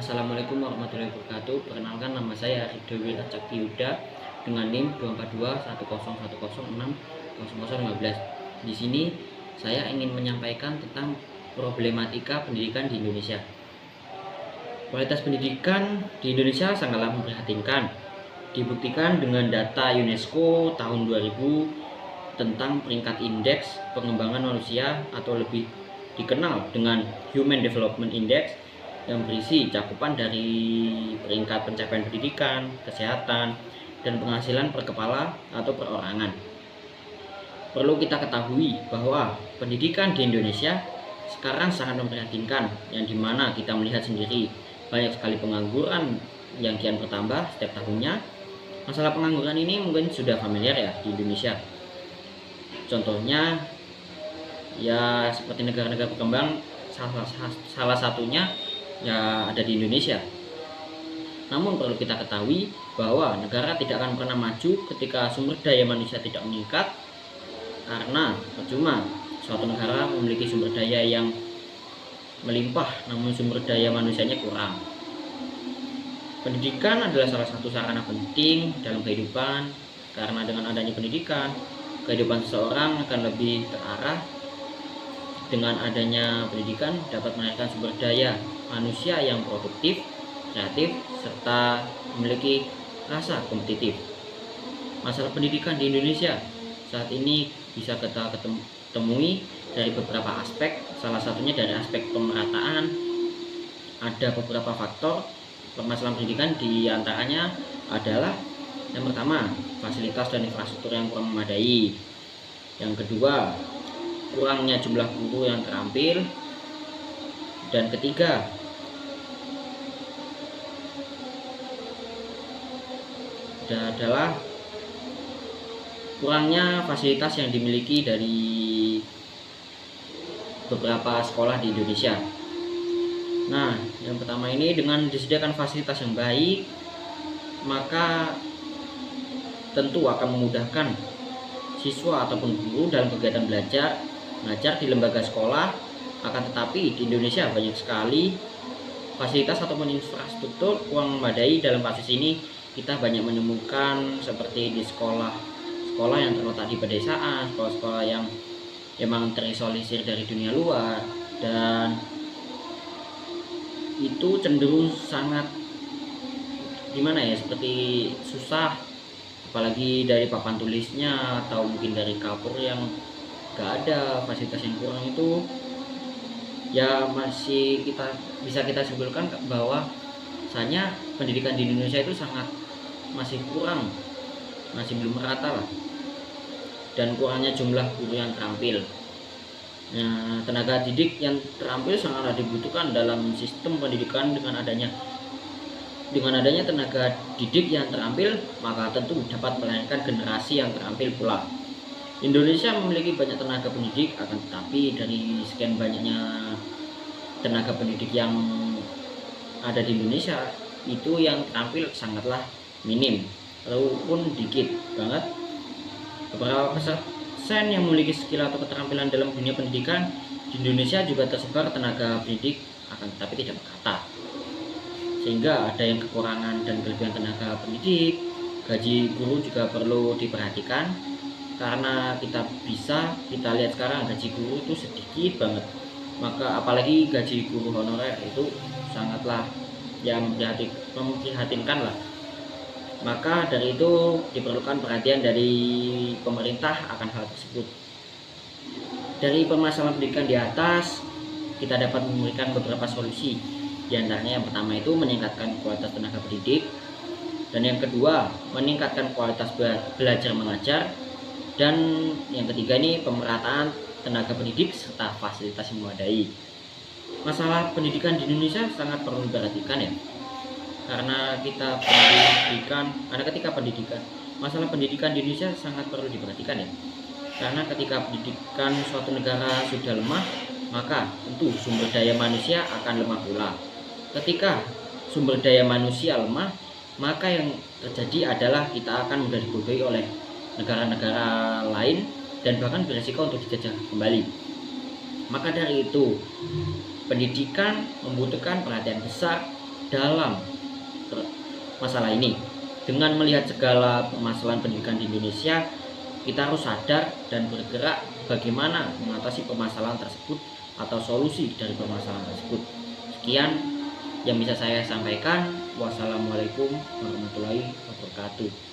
Assalamualaikum warahmatullahi wabarakatuh. Perkenalkan, nama saya Ridho Cakti Yuda dengan NIM 24210060015. Di sini saya ingin menyampaikan tentang problematika pendidikan di Indonesia. Kualitas pendidikan di Indonesia sangatlah memprihatinkan. Dibuktikan dengan data UNESCO tahun 2000 tentang peringkat indeks pengembangan manusia atau lebih dikenal dengan Human Development Index yang berisi cakupan dari peringkat pencapaian pendidikan, kesehatan, dan penghasilan per kepala atau perorangan. Perlu kita ketahui bahwa pendidikan di Indonesia sekarang sangat memprihatinkan, yang dimana kita melihat sendiri banyak sekali pengangguran yang kian bertambah setiap tahunnya. Masalah pengangguran ini mungkin sudah familiar ya di Indonesia. Contohnya ya seperti negara-negara berkembang, salah satunya ya ada di Indonesia. Namun perlu kita ketahui bahwa negara tidak akan pernah maju ketika sumber daya manusia tidak meningkat, karena percuma suatu negara memiliki sumber daya yang melimpah namun sumber daya manusianya kurang. Pendidikan adalah salah satu sarana penting dalam kehidupan, karena dengan adanya pendidikan, kehidupan seseorang akan lebih terarah. Dengan adanya pendidikan dapat melahirkan sumber daya manusia yang produktif, kreatif, serta memiliki rasa kompetitif. Masalah pendidikan di Indonesia saat ini bisa kita temui dari beberapa aspek. Salah satunya dari aspek pemerataan. Ada beberapa faktor permasalahan pendidikan, di antaranya adalah yang pertama, fasilitas dan infrastruktur yang kurang memadai. Yang kedua, kurangnya jumlah guru yang terampil. Dan ketiga, adalah kurangnya fasilitas yang dimiliki dari beberapa sekolah di Indonesia. Nah, yang pertama ini, dengan disediakan fasilitas yang baik, maka tentu akan memudahkan siswa ataupun guru dalam kegiatan mengajar di lembaga sekolah. Akan tetapi di Indonesia banyak sekali fasilitas ataupun infrastruktur kurang memadai. Dalam kasus ini kita banyak menemukan seperti di sekolah yang terletak di pedesaan, sekolah-sekolah yang memang terisolir dari dunia luar, dan itu cenderung sangat gimana ya, seperti susah, apalagi dari papan tulisnya atau mungkin dari kapur yang gak ada, fasilitas yang kurang itu ya masih bisa kita simpulkan bahwa misalnya pendidikan di Indonesia itu masih kurang, masih belum merata lah. Dan kurangnya jumlah guru yang terampil. Nah, tenaga didik yang terampil sangatlah dibutuhkan dalam sistem pendidikan. Dengan adanya tenaga didik yang terampil, maka tentu dapat melahirkan generasi yang terampil pula. Indonesia memiliki banyak tenaga pendidik, akan tetapi dari sekian banyaknya tenaga pendidik yang ada di Indonesia, itu yang terampil sangatlah minim ataupun dikit banget. Beberapa persen yang memiliki skill atau keterampilan dalam dunia pendidikan di Indonesia juga tersebar tenaga pendidik, akan tetapi tidak merata, sehingga ada yang kekurangan dan kelebihan tenaga pendidik. Gaji guru juga perlu diperhatikan, karena kita lihat sekarang gaji guru itu sedikit banget. Maka apalagi gaji guru honorer itu sangatlah yang memprihatinkan lah. Maka dari itu diperlukan perhatian dari pemerintah akan hal tersebut. Dari permasalahan pendidikan di atas, kita dapat memberikan beberapa solusi. Di antaranya yang pertama itu meningkatkan kualitas tenaga pendidik, dan yang kedua meningkatkan kualitas belajar mengajar, dan yang ketiga ini pemerataan tenaga pendidik serta fasilitas yang memadai. Masalah pendidikan di Indonesia sangat perlu diperhatikan ya, karena masalah pendidikan di Indonesia sangat perlu diperhatikan ya, karena ketika pendidikan suatu negara sudah lemah, maka tentu sumber daya manusia akan lemah pula. Ketika sumber daya manusia lemah, maka yang terjadi adalah kita akan mudah dibodohi oleh negara-negara lain dan bahkan beresiko untuk dijajah kembali. Maka dari itu, pendidikan membutuhkan perhatian besar dalam masalah ini. Dengan melihat segala permasalahan pendidikan di Indonesia, kita harus sadar dan bergerak bagaimana mengatasi permasalahan tersebut atau solusi dari permasalahan tersebut. Sekian yang bisa saya sampaikan. Wassalamualaikum warahmatullahi wabarakatuh.